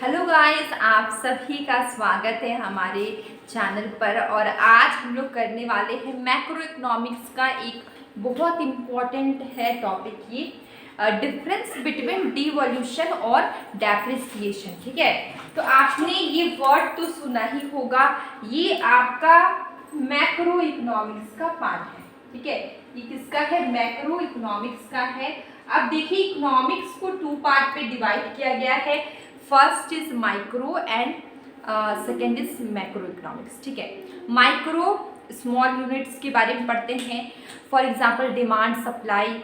Hello guys, आप सभी का स्वागत है हमारे चैनल पर। और आज हम लोग करने वाले हैं मैक्रो इकोनॉमिक्स का एक बहुत इम्पॉर्टेंट है टॉपिक, ये डिफरेंस बिटवीन डिवॉल्यूशन और डेप्रिसिएशन। ठीक है, तो आपने ये वर्ड तो सुना ही होगा, ये आपका मैक्रो इकोनॉमिक्स का पार्ट है। ठीक है, ये किसका है? मैक्रो इकोनॉमिक्स का है। अब देखिए, इकोनॉमिक्स को टू पार्ट पे डिवाइड किया गया है। First is micro and second is macro economics. ठीक है, माइक्रो स्मॉल यूनिट्स के बारे में पढ़ते हैं, फॉर एग्जांपल डिमांड सप्लाई।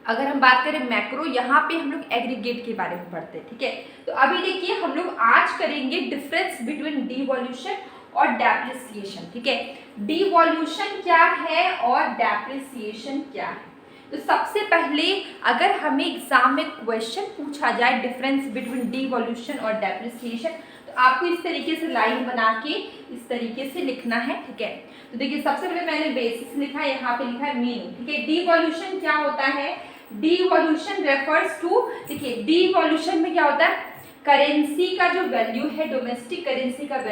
अगर हम बात करें मैक्रो, यहाँ पे हम लोग एग्रीगेट के बारे में पढ़ते हैं। ठीक है, तो अभी देखिए हम लोग आज करेंगे डिफरेंस बिटवीन डिवॉल्यूशन और डेप्रिसिएशन। ठीक है, डिवॉल्यूशन क्या है और डेप्रिसिएशन क्या है। तो सबसे पहले अगर हमें एग्जाम में क्वेश्चन पूछा जाए डिफरेंस बिटवीन डिवॉल्यूशन और डेप्रिसिएशन, तो आपको इस तरीके से लाइन बना के इस तरीके से लिखना है। ठीक है, तो देखिए सबसे पहले मैंने बेसिस लिखा है, यहाँ पे लिखा है मीनिंग। ठीक है, डिवॉल्यूशन क्या होता है? डिवॉल्यूशन रेफर्स टू, देखिए डिवॉल्यूशन में क्या होता है? करेंसी का जो वैल्यू है, डोमेस्टिक करेंसी का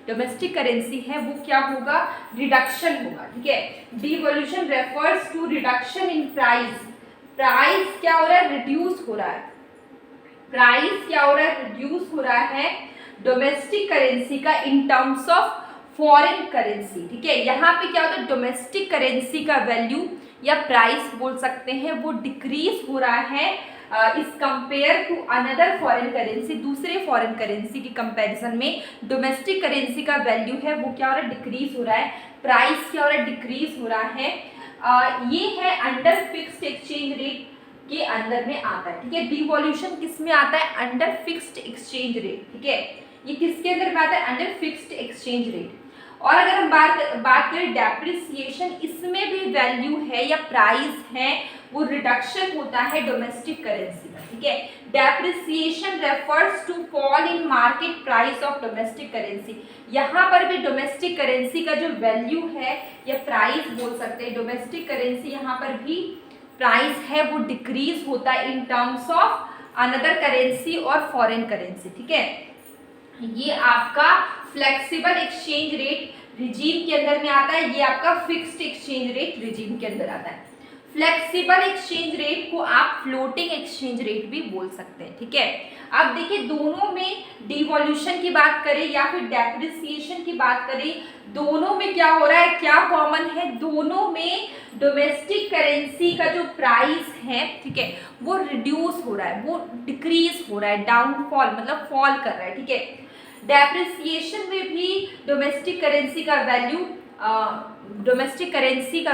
डोमेस्टिक करेंसी है, वो क्या होगा? रिडक्शन होगा। ठीक है, devaluation refers to reduction in price. Price क्या हो रहा है? रिड्यूस हो रहा है। प्राइस क्या हो रहा है? रिड्यूस हो रहा है डोमेस्टिक करेंसी का in terms of foreign currency. ठीक है, यहाँ पे क्या होता है? डोमेस्टिक करेंसी का वैल्यू या प्राइस बोल सकते हैं, वो डिक्रीज हो रहा है is compare to another foreign currency. दूसरे फॉरेन करेंसी की कंपैरिजन में डोमेस्टिक करेंसी का वैल्यू है वो क्या हो रहा है? डिक्रीज हो रहा है। प्राइस क्या हो रहा है? डिक्रीज हो रहा है। ये है अंडर फिक्स्ड एक्सचेंज रेट के अंदर में आता है। ठीक है, डिवॉल्यूशन किस में आता है? Under fixed exchange rate. ठीक है, ये किसके अंदर में आता है? Under fixed exchange rate. और अगर हम बात करें डेप्रिसिएशन, इसमें भी वैल्यू है या प्राइस है, वो रिडक्शन होता है डोमेस्टिक करेंसी का। ठीक है, depreciation refers to fall in market price of domestic currency. यहाँ पर भी डोमेस्टिक करेंसी का जो वैल्यू है या प्राइस बोल सकते हैं, डोमेस्टिक करेंसी यहाँ पर भी प्राइस है वो डिक्रीज होता है इन टर्म्स ऑफ अनदर करेंसी और फॉरेन करेंसी। ठीक है, ये आपका फ्लेक्सिबल एक्सचेंज रेट रिजीम के अंदर में आता है, ये आपका फिक्स्ड एक्सचेंज रेट रिजीम के अंदर आता है। फ्लेक्सिबल एक्सचेंज रेट को आप फ्लोटिंग एक्सचेंज रेट भी बोल सकते हैं। ठीक है, अब देखिए दोनों में डिवॉल्यूशन की बात करें या फिर डेप्रिसिएशन की बात करें, दोनों में क्या हो रहा है? क्या कॉमन है? दोनों में डोमेस्टिक करेंसी का जो प्राइस है, ठीक है, वो रिड्यूस हो रहा है, वो डिक्रीज हो रहा है, डाउनफॉल मतलब फॉल कर रहा है। ठीक है, डेप्रिसिएशन में भी डोमेस्टिक करेंसी का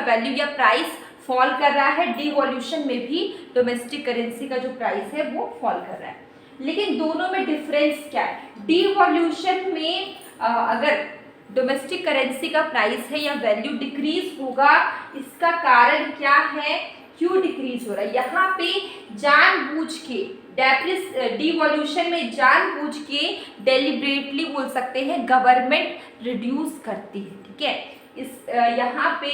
वैल्यू या प्राइस फॉल कर रहा है। डिवॉल्यूशन में भी डोमेस्टिक करेंसी का जो प्राइस है वो फॉल कर रहा है। लेकिन दोनों में डिफरेंस क्या है? डिवॉल्यूशन में अगर डोमेस्टिक करेंसी का प्राइस है या वैल्यू डिक्रीज होगा, इसका कारण क्या है? क्यों डिक्रीज हो रहा है? यहाँ पे जानबूझ के डिवॉल्यूशन में जानबूझ के डेलिब्रेटली बोल सकते हैं गवर्नमेंट रिड्यूस करती है। ठीक है, इस यहाँ पे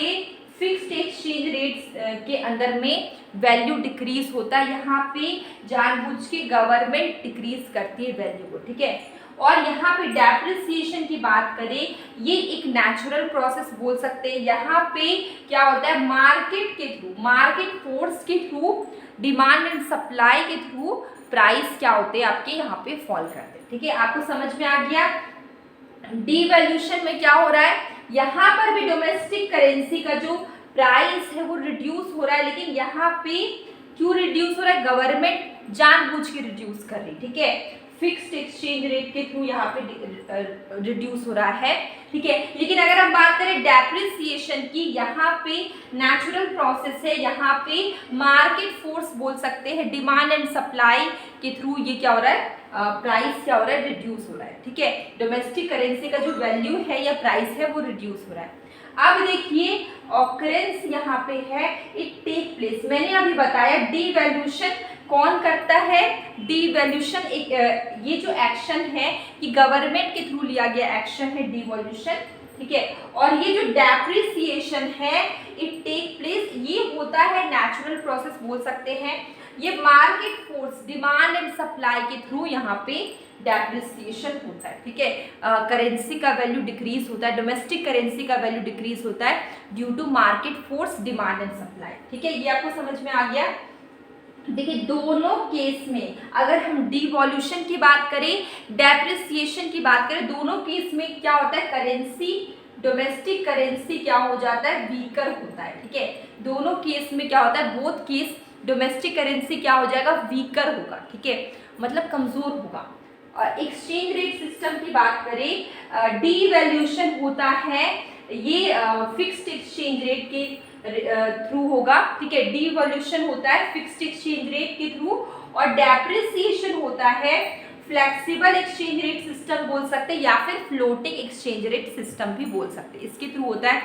फिक्स्ड एक्सचेंज रेट्स के अंदर में वैल्यू डिक्रीज होता है, यहाँ पे जानबूझ के गवर्नमेंट डिक्रीज करती है वैल्यू को। ठीक है, और यहाँ पे डेप्रिसिएशन की बात करें, ये एक नेचुरल प्रोसेस बोल सकते हैं। यहाँ पे क्या होता है? मार्केट के थ्रू, मार्केट फोर्स के थ्रू, डिमांड एंड सप्लाई के थ्रू प्राइस क्या होते हैं आपके यहाँ पे फॉल करते हैं। ठीक है, आपको समझ में आ गया? डिवैल्यूएशन में क्या हो रहा है? यहाँ पर भी डोमेस्टिक करेंसी का जो प्राइस है वो रिड्यूस हो रहा है, लेकिन यहाँ पे क्यों रिड्यूस हो रहा है? गवर्नमेंट जानबूझ के रिड्यूस कर रही। ठीक है, फिक्स्ड एक्सचेंज रेट के थ्रू यहाँ पे रिड्यूस हो रहा है। ठीक है, लेकिन अगर हम बात करें डेप्रिसिएशन की, यहाँ पे नेचुरल प्रोसेस है, यहाँ पे मार्केट फोर्स बोल सकते हैं, डिमांड एंड सप्लाई के थ्रू ये क्या हो रहा है? प्राइस क्या हो रहा है? रिड्यूस हो रहा है। ठीक है, डोमेस्टिक करेंसी का जो वैल्यू है या प्राइस है वो रिड्यूस हो रहा है। अब देखिए ऑकरेंस यहाँ पे है, इट टेक प्लेस। मैंने अभी बताया डिवैल्यूएशन कौन करता है? डिवैल्यूएशन एक ये जो एक्शन है कि गवर्नमेंट के थ्रू लिया गया एक्शन है डिवैल्यूएशन। ठीक है, और ये जो डेप्रिसिएशन है इट टेक प्लेस, ये होता है नेचुरल प्रोसेस बोल सकते हैं। ये market force, demand and supply के थ्रू यहाँ पे डेप्रिसिएशन होता है, ठीक है। करेंसी का वैल्यू डिक्रीज होता है, डोमेस्टिक करेंसी का वैल्यू डिक्रीज होता है due to market force, demand and supply, ठीक है। ये आपको समझ में आ गया। देखिए दोनों केस में अगर हम डिवॉल्यूशन की बात करें, डेप्रिसिएशन की बात करें, दोनों केस में क्या होता है, करेंसी, डोमेस्टिक करेंसी क्या हो जाता है, वीकर होता है, ठीक है। दोनों केस में क्या होता है, बोथ केस डोमेस्टिक करेंसी क्या हो जाएगा, वीकर होगा, ठीक है, मतलब कमजोर होगा। और एक्सचेंज रेट सिस्टम की बात करें, डिवैल्यूएशन होता है ये फिक्स्ड एक्सचेंज रेट के थ्रू होगा, ठीक है। डिवैल्यूएशन होता है फिक्स्ड एक्सचेंज रेट के थ्रू, और डेप्रिसिएशन होता है फ्लेक्सिबल एक्सचेंज रेट सिस्टम बोल सकते हैं या फिर फ्लोटिंग एक्सचेंज रेट सिस्टम भी बोल सकते हैं, इसके थ्रू होता है।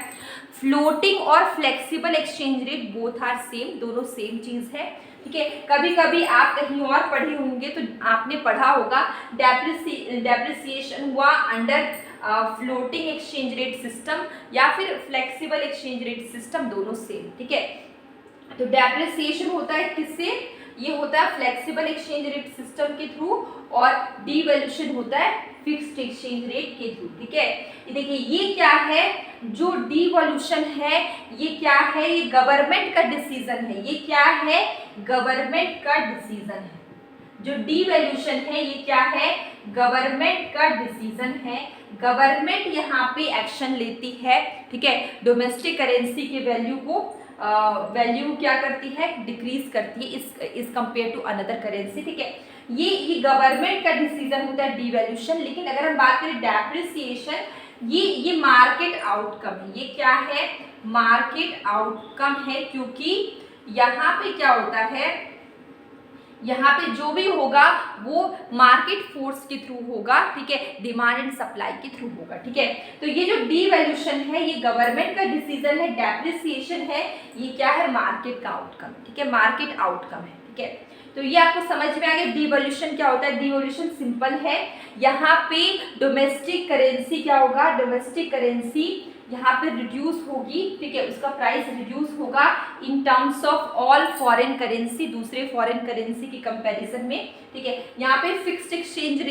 फ्लोटिंग और flexible exchange rate both are same, दोनों सेम चीज है, ठीक है। कभी कभी आप कहीं और पढ़े होंगे तो आपने पढ़ा होगा डेप्रिसिएशन हुआ under floating exchange rate system या फिर फ्लेक्सिबल एक्सचेंज रेट सिस्टम, दोनों सेम, ठीक है। तो डेप्रिसिएशन होता है किससे, ये होता है फ्लेक्सिबल एक्सचेंज रेट सिस्टम के थ्रू, और डिवैल्यूएशन होता है फिक्स्ड एक्सचेंज रेट के थ्रू, ठीक है। देखिए ये क्या है, जो डिवॉल्यूशन है ये क्या है, ये गवर्नमेंट का डिसीजन है, ये क्या है, गवर्नमेंट का डिसीजन है। जो डिवैल्यूएशन है ये क्या है, गवर्नमेंट का डिसीजन है, गवर्नमेंट यहाँ पे एक्शन लेती है, ठीक है। डोमेस्टिक करेंसी के वैल्यू को वैल्यू क्या करती है, डिक्रीज करती है is compare to another currency, ठीक है। ये गवर्नमेंट का डिसीजन होता है डिवैल्यूएशन। लेकिन अगर हम बात करें डेप्रिसिएशन, ये मार्केट आउटकम है, ये क्या है, मार्केट आउटकम है, क्योंकि यहाँ पे क्या होता है, यहाँ पे जो भी होगा वो मार्केट फोर्स के थ्रू होगा, ठीक है, डिमांड एंड सप्लाई के थ्रू होगा, ठीक है। तो ये जो डिवैल्यूएशन है ये गवर्नमेंट का डिसीजन है, डेप्रिसिएशन है ये क्या है, मार्केट का आउटकम, ठीक है, मार्केट आउटकम है, ठीक है। तो ये आपको समझ में आ गया डिवैल्यूएशन क्या होता है। डिवैल्यूएशन सिंपल है, यहाँ पे डोमेस्टिक करेंसी क्या होगा, डोमेस्टिक करेंसी यहाँ पे रिड्यूस होगी, ठीक है, उसका प्राइस रिड्यूस होगा इन terms of all foreign currency, दूसरे फॉरेन करेंसी के कंपैरिजन में, ठीक है। यहाँ पे फिक्स्ड एक्सचेंज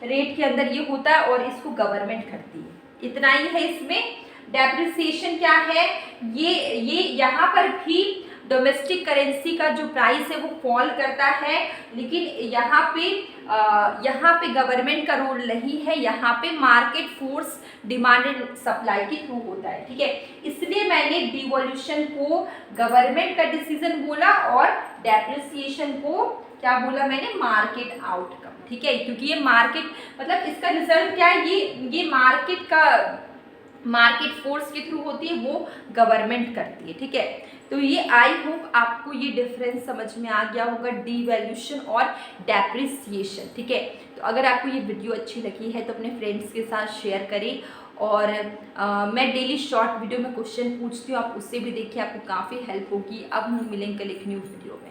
रेट के अंदर ये होता है और इसको गवर्नमेंट करती है, इतना ही है इसमें। डेप्रिसिएशन क्या है, ये यहाँ पर भी डोमेस्टिक करेंसी का जो प्राइस है वो फॉल करता है, लेकिन यहाँ पे गवर्नमेंट का रोल नहीं है, यहाँ पे market force, demand and supply के थ्रू होता है, ठीक है। इसलिए मैंने डिवॉल्यूशन को गवर्नमेंट का डिसीजन बोला और डेप्रिसिएशन को क्या बोला मैंने, मार्केट आउटकम, ठीक है। क्योंकि ये मार्केट मतलब इसका रिजल्ट क्या है, ये मार्केट फोर्स के थ्रू होती है, वो गवर्नमेंट करती है, ठीक है। तो ये आई होप आपको ये डिफरेंस समझ में आ गया होगा, डिवैल्यूएशन और डेप्रिसिएशन, ठीक है। तो अगर आपको ये वीडियो अच्छी लगी है तो अपने फ्रेंड्स के साथ शेयर करें, और मैं डेली शॉर्ट वीडियो में क्वेश्चन पूछती हूँ, आप उससे भी देखिए, आपको काफ़ी हेल्प होगी। अब हम मिलेंगे कल एक न्यू वीडियो में।